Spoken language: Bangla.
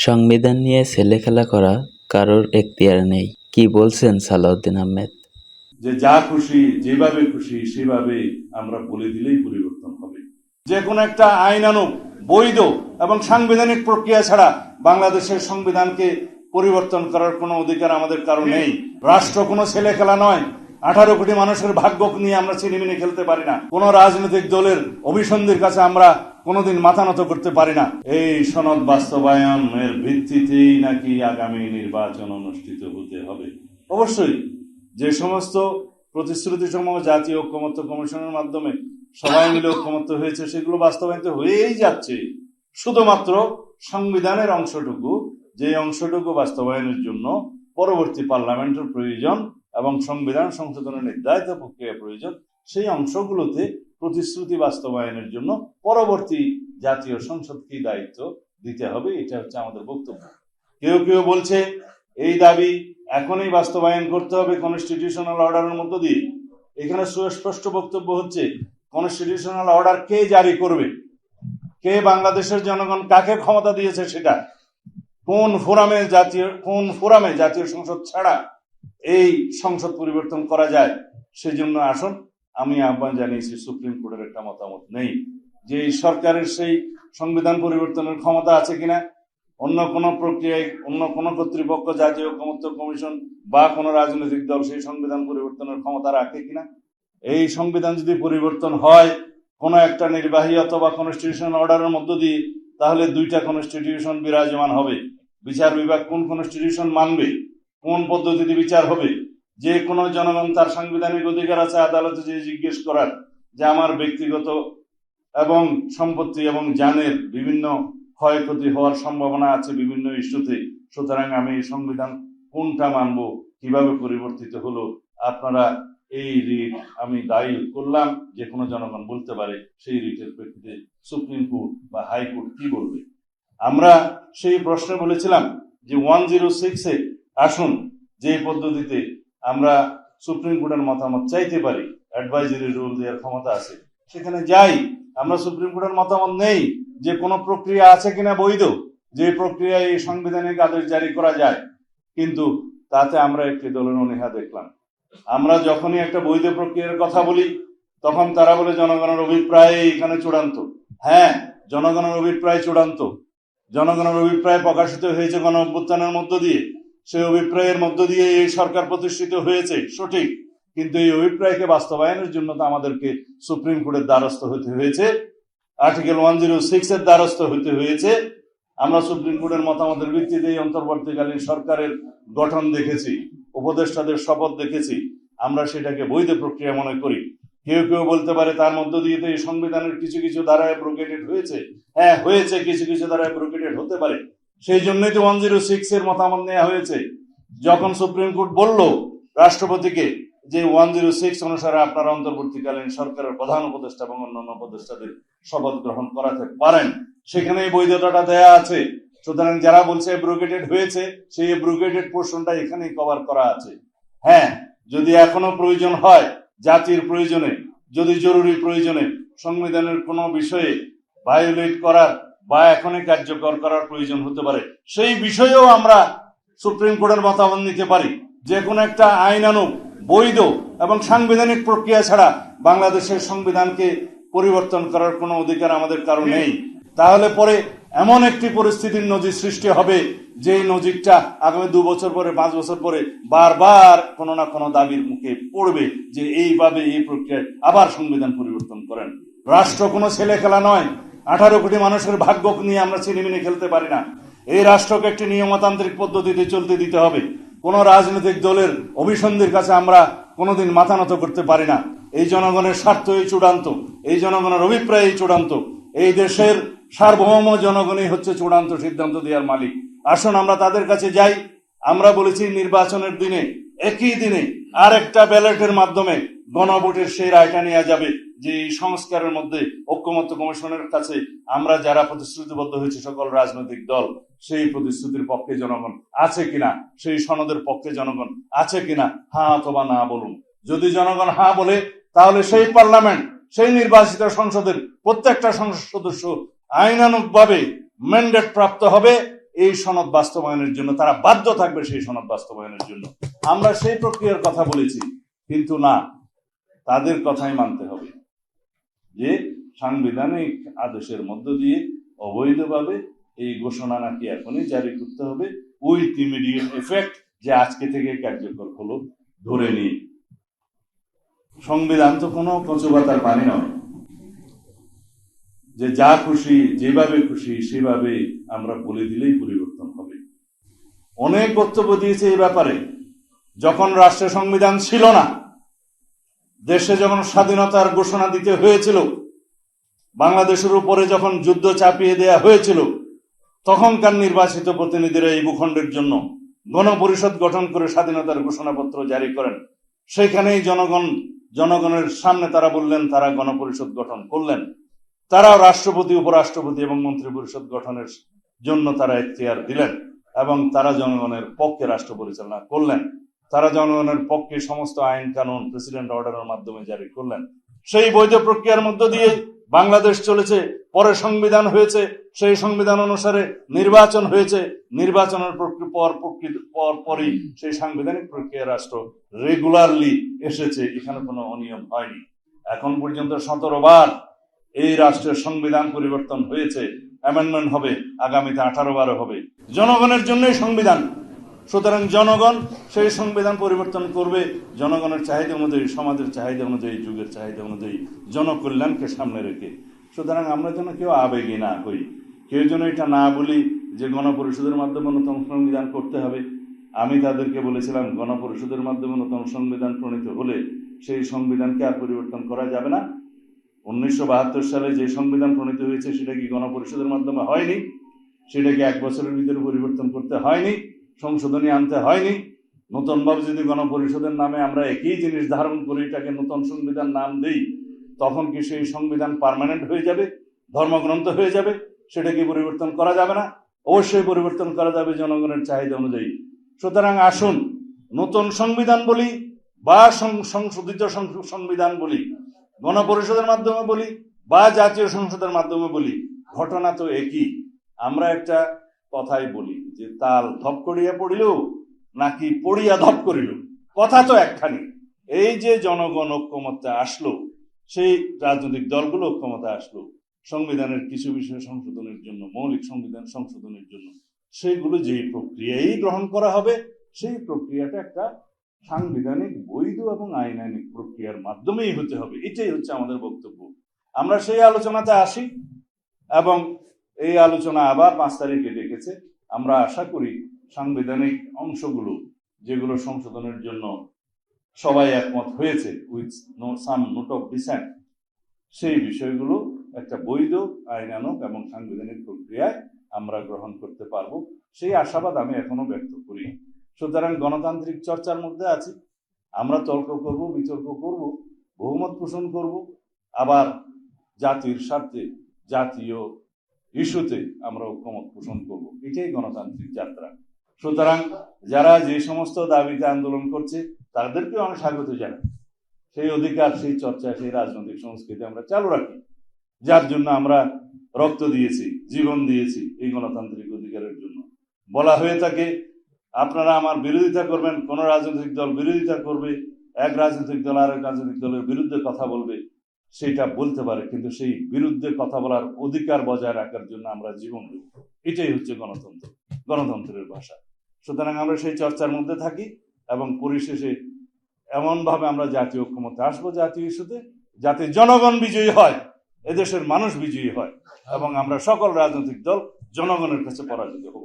সংবিধান নিয়ে ছেলেখেলা করা কারোর এখতিয়ারে নেই, কি বলছেন সালাউদ্দিন আহমেদ? যে যা খুশি যেভাবে খুশি সেভাবে আমরা বলে দিলেই পরিবর্তন হবে। যে কোনো একটা আইনানুগ, বৈধ এবং সাংবিধানিক প্রক্রিয়া ছাড়া বাংলাদেশের সংবিধানকে পরিবর্তন করার কোনো অধিকার আমাদের কারো নেই। রাষ্ট্র কোনো ছেলে খেলা নয়। 18 কোটি মানুষের ভাগ্য নিয়ে আমরা ছিনিমিনি খেলতে পারি না। কোন রাজনৈতিক দলের অভিসন্ধির কাছে আমরা কোনোদিন মাথা নত করতে পারি না। এই সনদ বাস্তবায়নের ভিত্তিতেই নাকি আগামী নির্বাচন অনুষ্ঠিত হতে হবে। অবশ্যই যে সমস্ত প্রতিশ্রুতিসমূহ জাতীয় ঐকমত্য কমিশনের মাধ্যমে সবাই মিলে ঐকমত্য হয়েছে সেগুলো বাস্তবায়িত হয়েই যাচ্ছে। শুধুমাত্র সংবিধানের অংশটুকু, যে অংশটুকু বাস্তবায়নের জন্য পরবর্তী পার্লামেন্টের প্রয়োজন এবং সংবিধান সংশোধনের নির্ধারিত প্রক্রিয়া প্রয়োজন, সেই অংশগুলোতে প্রতিশ্রুতি বাস্তবায়নের জন্য পরবর্তী জাতীয় সংসদকে দায়িত্ব দিতে হবে। এটা হচ্ছে আমাদের বক্তব্য। কেউ কেউ বলছে এই দাবি এখনই বাস্তবায়ন করতে হবে কনস্টিটিউশনাল অর্ডারের মধ্য দিয়ে। এখানে সুস্পষ্ট বক্তব্য হচ্ছে কনস্টিটিউশনাল অর্ডার কে জারি করবে, কে বাংলাদেশের জনগণ কাকে ক্ষমতা দিয়েছে, সেটা কোন ফোরামে জাতীয় সংসদ ছাড়া এই সংসদ পরিবর্তন করা যায়। সেই জন্য আসুন, আমি আহ্বান জানিয়েছি, সুপ্রিম কোর্টের একটা মতামত নেই যে সরকারের সেই সংবিধান পরিবর্তনের ক্ষমতা আছে কিনা, অন্য কোনো প্রক্রিয়ায় অন্য কোনো কর্তৃপক্ষ, জাতীয় ঐকমত্য কমিশন বা কোনো রাজনৈতিক দল সেই সংবিধান পরিবর্তনের ক্ষমতা রাখে কিনা। এই সংবিধান যদি পরিবর্তন হয় কোনো একটা নির্বাহী অথবা কনস্টিটিউশন অর্ডারের মধ্য দিয়ে, তাহলে দুইটা কনস্টিটিউশন বিরাজমান হবে। বিচার বিভাগ কোন কনস্টিটিউশন মানবে, কোন পদ্ধতিতে বিচার হবে। যে কোনো জনগণ তার সাংবিধানিক অধিকার আছে আদালতে যে জিজ্ঞেস করার যে আমার ব্যক্তিগত এবং সম্পত্তি এবং জানের বিভিন্ন ক্ষয়ক্ষতি হওয়ার সম্ভাবনা আছে বিভিন্ন ইস্যুতে, সুতরাং আমি এই সংবিধান কোনটা মানব, কিভাবে পরিবর্তিত হলো, আপনারা এই রিট আমি দায়ী করলাম, যে কোনো জনগণ বলতে পারে সেই রিটের প্রেক্ষিতে সুপ্রিম কোর্ট বা হাইকোর্ট কি বলবে। আমরা সেই প্রশ্নে বলেছিলাম যে 106-এ আসুন, যে পদ্ধতিতে আমরা সুপ্রিম কোর্টের মতামত চাইতে পারি, অ্যাডভাইজারি রুল দেওয়ার ক্ষমতা আছে, সেখানে যাই। আমরা সুপ্রিম কোর্টের মতামত নেই যে কোনো প্রক্রিয়া আছে কিনা বৈধ, যে প্রক্রিয়ায় এই সাংবিধানিক আদেশ জারি করা যায়, কিন্তু তাতে আমরা একটি দলের অনীহা দেখলাম। আমরা যখনই একটা বৈধ প্রক্রিয়ার কথা বলি তখন তারা বলে জনগণের অভিপ্রায় এখানে চূড়ান্ত। হ্যাঁ, জনগণের অভিপ্রায় চূড়ান্ত। জনগণের অভিপ্রায় প্রকাশিত হয়েছে গণ অভ্যুত্থানের মধ্য দিয়ে, সেই অভিপ্রায়ের মধ্য দিয়ে এই সরকার প্রতিষ্ঠিত হয়েছে, সঠিক। কিন্তু এই অভিপ্রায়কে বাস্তবায়নের জন্য তো আমাদেরকে সুপ্রিম কোর্টের দ্বারস্থ হতে হয়েছে, আর্টিকেল 106-এর দ্বারস্থ হতে হয়েছে। আমরা সুপ্রিম কোর্টের মতামতের ভিত্তিতে অন্তর্বর্তীকালীন সরকারের গঠন দেখেছি, উপদেষ্টাদের শপথ দেখেছি। আমরা সেটাকে বৈধ প্রক্রিয়া মনে করি। কেউ কেউ বলতে পারে তার মধ্য দিয়ে তো এই সংবিধানের কিছু কিছু ধারায় ব্রোকেটেড হয়েছে। হ্যাঁ, হয়েছে, কিছু কিছু ধারায় ব্রোকেটেড হতে পারে। সেই জন্যই তো 106-এর মতামত নেওয়া হয়েছে। যখন সুপ্রিম কোর্ট বলল রাষ্ট্রপতিকে যে 106 অনুসারে আপনারা অন্তর্বর্তীকালীন সরকারের প্রধান উপদেষ্টা এবং অন্যান্য উপদেষ্টাদের শপথ গ্রহণ করাতে পারেন, সেখানে এই বৈধতাটা দেয়া আছে। সুতরাং যারা বলছে ব্রোকেটেড হয়েছে, সেই ব্রোকেটেড পোর্শনটা এখানেই কভার করা আছে। হ্যাঁ, যদি এখনো প্রয়োজন হয়, জাতির প্রয়োজনে, যদি জরুরি প্রয়োজনে সংবিধানের কোনো বিষয়ে ভায়োলেট করার বা এখনই কার্যকর করার প্রয়োজন হতে পারে, সেই বিষয়েও আমরা সুপ্রিম কোর্টের মতামত নিতে পারি। যে কোনো একটা আইনানুগ, বৈধ এবং সাংবিধানিক প্রক্রিয়া ছাড়া বাংলাদেশের সংবিধানকে পরিবর্তন করার কোনো অধিকার আমাদের কারো নেই। তাহলে পরে এমন একটি পরিস্থিতির নজির সৃষ্টি হবে, যে নজিরটা আগামী 2 বছর পরে, 5 বছর পরে বারবার কোনো না কোনো দাবির মুখে পড়বে যে এইভাবে এই প্রক্রিয়ায় আবার সংবিধান পরিবর্তন করেন। রাষ্ট্র কোনো ছেলে খেলা নয়। 18 কোটি মানুষের ভাগ্য নিয়ে আমরা ছিনিমিনি খেলতে পারি না। এই রাষ্ট্রকে একটি নিয়মতান্ত্রিক পদ্ধতিতে চলতে দিতে হবে। কোন রাজনৈতিক দলের অভিসন্ধির কাছে আমরা কোনোদিন মাথা নত করতে পারি না। এই জনগণের স্বার্থই চূড়ান্ত, এই জনগণের অভিপ্রায়ই চূড়ান্ত। এই দেশের সার্বভৌম জনগণই হচ্ছে চূড়ান্ত সিদ্ধান্ত দেওয়ার মালিক। আসুন আমরা তাদের কাছে যাই। আমরা বলেছি নির্বাচনের দিনে, একই দিনে আর একটা ব্যালটের মাধ্যমে গণভোটের সেই রায়টা নেওয়া যাবে যে এই সংস্কারের মধ্যে ঐকমত্য কমিশনের কাছে আমরা যারা প্রতিশ্রুতিবদ্ধ হয়েছে সকল রাজনৈতিক দল, সেই প্রতিশ্রুতির পক্ষে জনগণ আছে কিনা, সেই সনদের পক্ষে জনগণ আছে কিনা, হ্যাঁ অথবা না বলুন। যদি জনগণ হ্যাঁ বলে, তাহলে সেই পার্লামেন্ট, সেই নির্বাচিত সংসদের প্রত্যেকটা সংসদ সদস্য আইনানুগভাবে ম্যান্ডেট প্রাপ্ত হবে এই সনদ বাস্তবায়নের জন্য, তারা বাধ্য থাকবে সেই সনদ বাস্তবায়নের জন্য। আমরা সেই প্রক্রিয়ার কথা বলেছি, কিন্তু না, তাদের কথাই মানতে হবে যে সাংবিধানিক আদেশের মধ্য দিয়ে অবৈধভাবে এই ঘোষণা নাকি এখনই জারি করতে হবে, উইথ ইমিডিয়েট এফেক্ট, যে আজকে থেকে কার্যকর হলো ধরে নিয়ে। সংবিধান তো কোনো কচুপাতার পানি নয় যে যা খুশি যেভাবে খুশি সেভাবে আমরা বলে দিলেই পরিবর্তন হবে। অনেক বক্তব্য দিয়েছে এই ব্যাপারে। যখন রাষ্ট্র সংবিধান ছিল না, দেশে যখন স্বাধীনতার ঘোষণা দিতে হয়েছিল, বাংলাদেশের উপরে যখন যুদ্ধ চাপিয়ে দেয়া হয়েছিল, তখনকার নির্বাচিত প্রতিনিধিরা এই ভূখণ্ডের জন্য গণপরিষদ গঠন করে স্বাধীনতার ঘোষণাপত্র জারি করেন। সেখানেই জনগণের সামনে তারা বললেন, তারা গণপরিষদ গঠন করলেন। তারাও রাষ্ট্রপতি, উপরাষ্ট্রপতি এবং মন্ত্রী পরিষদ গঠনের জন্য তারা এখতিয়ার দিলেন এবং তারা জনগণের পক্ষে রাষ্ট্র পরিচালনা করলেন। তারা জনগণের পক্ষে সমস্ত আইন কানুন প্রেসিডেন্ট অর্ডারের মাধ্যমে জারি করলেন। সেই বৈধ প্রক্রিয়ার মধ্য দিয়ে বাংলাদেশ চলেছে। পরে সংবিধান হয়েছে, সেই সংবিধান অনুসারে নির্বাচন হয়েছে। নির্বাচনের পরই সেই সাংবিধানিক প্রক্রিয়া রাষ্ট্র রেগুলারলি এসেছে। এখানে কোনো অনিয়ম হয়নি। এখন পর্যন্ত 17 বার এই রাষ্ট্রের সংবিধান পরিবর্তন হয়েছে, অ্যামেন্ডমেন্ট হবে, আগামীতে 18 বারও হবে। জনগণের জন্যই সংবিধান। সুতরাং জনগণ সেই সংবিধান পরিবর্তন করবে জনগণের চাহিদা অনুযায়ী, সমাজের চাহিদা অনুযায়ী, যুগের চাহিদা অনুযায়ী, জনকল্যাণকে সামনে রেখে। সুতরাং আমরা যেন কেউ আবেগী না হই, কেউ যেন এটা না বলি যে গণপরিষদের মাধ্যমে নতুন সংবিধান করতে হবে। আমি তাদেরকে বলেছিলাম, গণপরিষদের মাধ্যমে নতুন সংবিধান প্রণীত হলে সেই সংবিধানকে আর পরিবর্তন করা যাবে না। 1972 সালে যে সংবিধান প্রণীত হয়েছে সেটা কি গণপরিষদের মাধ্যমে হয়নি? সেটাকে 1 বছরের ভিতরে পরিবর্তন করতে হয়নি? সংশোধনী আনতে হয়নি? নতুনভাবে যদি গণপরিষদের নামে আমরা একই জিনিস ধারণ করি, এটাকে নতুন সংবিধান নাম দেই, তখন কি সেই সংবিধান পার্মানেন্ট হয়ে যাবে, ধর্মগ্রন্থ হয়ে যাবে? সেটা কি পরিবর্তন করা যাবে না? অবশ্যই পরিবর্তন করা যাবে জনগণের চাহিদা অনুযায়ী। সুতরাং আসুন, নতুন সংবিধান বলি বা সংশোধিত সংবিধান বলি, গণপরিষদের মাধ্যমে বলি বা জাতীয় সংসদের মাধ্যমে বলি, ঘটনা তো একই। আমরা একটা কথাই বলি যে তাল ধপ করিয়া পড়িল নাকি পড়িয়া ধপ করিল, কথা তো একখানি। এই যে জনগণ ঐক্যমত্যে আসলো, সেই রাজনৈতিক দলগুলো ঐক্যমত্যে আসলো সংবিধানের কিছু বিষয় সংশোধনের জন্য, মৌলিক সংবিধান সংশোধনের জন্য, সেইগুলো যেই প্রক্রিয়াই গ্রহণ করা হবে, সেই প্রক্রিয়াটা একটা সাংবিধানিক বৈধ এবং আইনানিক প্রক্রিয়ার মাধ্যমেই হতে হবে। এটাই হচ্ছে আমাদের বক্তব্য। আমরা সেই আলোচনাতে আসি এবং এই আলোচনা আবার 5 তারিখে ডেকেছে। আমরা আশা করি সাংবিধানিক অংশগুলো যেগুলো সংশোধনের জন্য সবাই একমত হয়েছে, with some note of dissent, সেই বিষয়গুলো একটা বৈধ, আইনানুগ এবং সাংবিধানিক প্রক্রিয়ায় আমরা গ্রহণ করতে পারবো, সেই আশাবাদ আমি এখনো ব্যক্ত করি। সুতরাং গণতান্ত্রিক চর্চার মধ্যে আছি। আমরা তর্ক করব, বিতর্ক করব, বহুমত পোষণ করব, আবার জাতির স্বার্থে, জাতীয় ইস্যুতে আমরা ঐক্যমত পোষণ করব। এটাই গণতান্ত্রিক যাত্রা। সুতরাং যারা যে সমস্ত দাবিতে আন্দোলন করছে তাদেরকেও আমি স্বাগত জানাই। সেই অধিকার, সেই চর্চা, সেই রাজনৈতিক সংস্কৃতি আমরা চালু রাখি, যার জন্য আমরা রক্ত দিয়েছি, জীবন দিয়েছি, এই গণতান্ত্রিক অধিকারের জন্য। বলা হয়ে থাকে আপনারা আমার বিরোধিতা করবেন, কোন রাজনৈতিক দল বিরোধিতা করবে, এক রাজনৈতিক দল আরেক রাজনৈতিক দলের বিরুদ্ধে কথা বলবে, সেটা বলতে পারে, কিন্তু সেই বিরুদ্ধে কথা বলার অধিকার বজায় রাখার জন্য আমরা জীবন দেব। এটাই হচ্ছে গণতন্ত্র, গণতন্ত্রের ভাষা। সুতরাং আমরা সেই চর্চার মধ্যে থাকি এবং পরিশেষে এমনভাবে আমরা জাতীয় ঐক্যমত্যে আসবো, জাতীয় ইস্যুতে, যাতে জনগণ বিজয়ী হয়, এদেশের মানুষ বিজয়ী হয় এবং আমরা সকল রাজনৈতিক দল জনগণের কাছে পরাজিত হব।